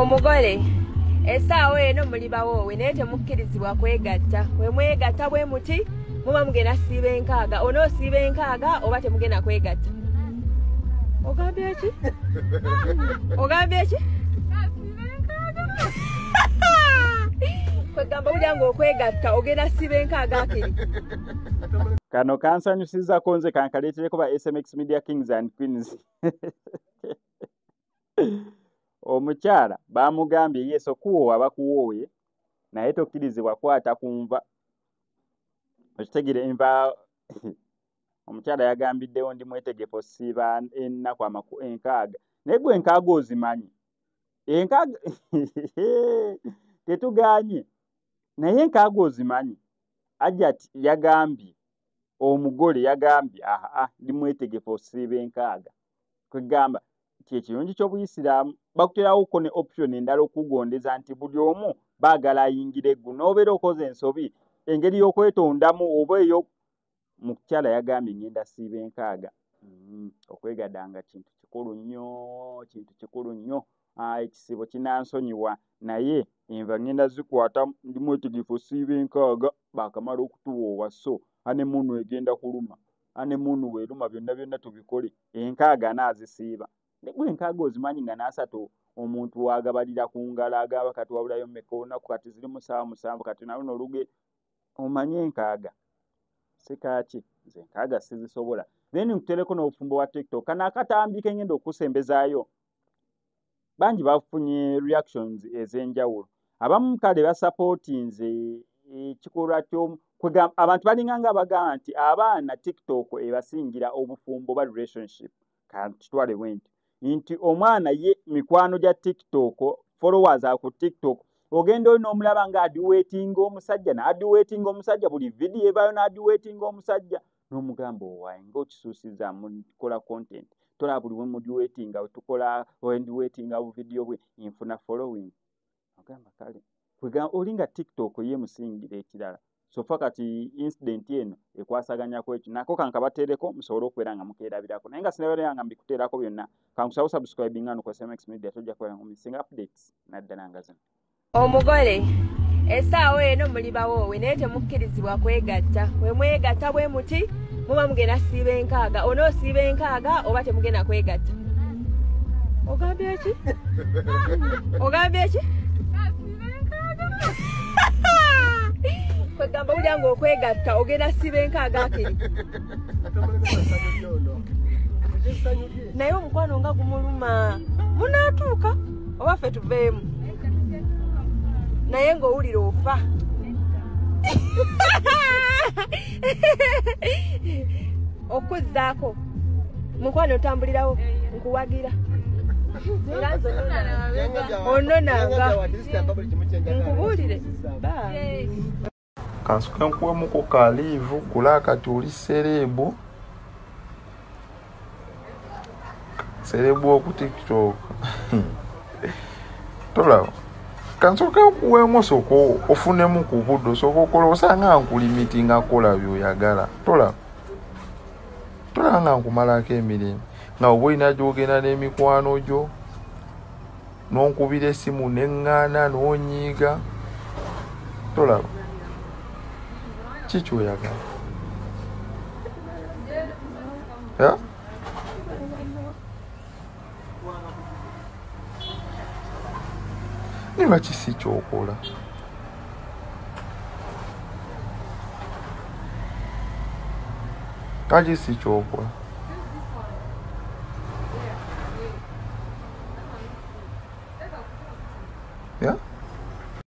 Omugole essaawa eno muli bawoowe naye temukkirizibwa kwegatta. Bwe mwegatta bwe muti muba mugenda siiba enkaaga. Onoosiiba enkaaga oba temugenda kwegatta. Ogambye ki? Ogambye ki? Kwegamba ulya ng'okwegatta ogenda siiba enkaaga akiri. Kano kansanyusiza konze kankaleetereko ba SMX Media Kings and Queens. Omukyala bamugambye yeso kuwoowa abakuwooye naye tokkirizibwa kwata kunva. Okitegere enva omukyala yagambiddewo ndi mwetegefu osiiba ennaku enkaaga. Naye gwe enkaaga ozimanyi. Enkaaga tetuganye. Naye enkaaga ozimanyi. Ajati yagambye omugole yagambye ndi mwetegefu osiiba enkaaga. Kwegamba kyekirungi ky'Obuyisiraamu bakuterawo ne option endala okugondeza nti buli omu baagala ayingire eggu n'obeera okoze ensobi engeri y'okwetondamu oba eyo. Mukyala yagambye ngenda siiba enkaaga. Okwegadanga kintu kikulu nnyo. Ekisibo kinansonyiwa naye enva ngenda zikwata ndi mwetegefu osiiba enkaaga baakamala okutuwoowa so anemunu egenda kuluma. Anemunu weeruma byonna tubikole. Enkaaga anaazisiiba. Negwe enkaaga ozimanyi nga n'asatu omuntu wagabalira ku ngalo agaba kati wabulayo mmeka olunaku kati ziri 7 kati naluno oluge omanye enkaaga. Sikaaki nze enkaaga sizisobola. Then nkutereko n'obufumbo wa TikTok kana akatambi ke ngenda okusembezaayo. Bangi bafunye reactions ez'enjawulo. Abamu kale basupportinze ekikolwa kwegamba abantu balinganga abagamba nti abaana TikTok ebasingira obufumbo ba relationship. Kanti twale bwenti nti omwana ye mikwano gya TikTok followers ku TikTok ogenda olina omulaba nga adiweetinga omusajja n'adiweetinga omusajja buli video ebayo n'adiweetinga omusajja n'omugamba owaye ng'okisuusiza mukola content tola buli we mudiweetinga tukola wendiweetinga bu video bwe nfuna following ogamba kale kwegamba olinga TikTok ye musingira ekirala so fakati incident eno ekwasaganya kwekyo nako kankabatereko musobole okubeera nga mukeerabirako naye nga sinabeera nga mbikuteerako byonna kankusaba subscribe ngano ku SMX Media tojja kubeera nga updates naddala nga zino. Omugole essaawa eno muli bawoowe naye temukkirizibwa kwegatta. Bwe mwegatta bwe muti muba mugenda siiba enkaaga. Onoosiiba enkaaga oba temugenda kwegatta. Ogambye ki? Ogambye ki? Kwegamba ulya ng'okwegatta ogenda siiba enkaaga akiri. Naye omukwano nga gumuluma munaatuuka oba ffe tuveemu naye ng'owulira ofa. Okuzzaako mukwano otambulirawo nkuwagira ononanga nkubuulire kansuke nkuwemuko ka liivu kula kati oli serebu oku TikTok tolaba kansuke nkuwemu soko ofunemu ku buddo soko okola osanga nkulimitinga kola byoyagala tolaba nga nkumalako emirimu nga oba olina gy'ogenda n'emikwano gyo n'onkubira essimu n'eŋŋaana n'onyiiga tolaba kikyoyagala niba kisi kyokola kaki si kyokola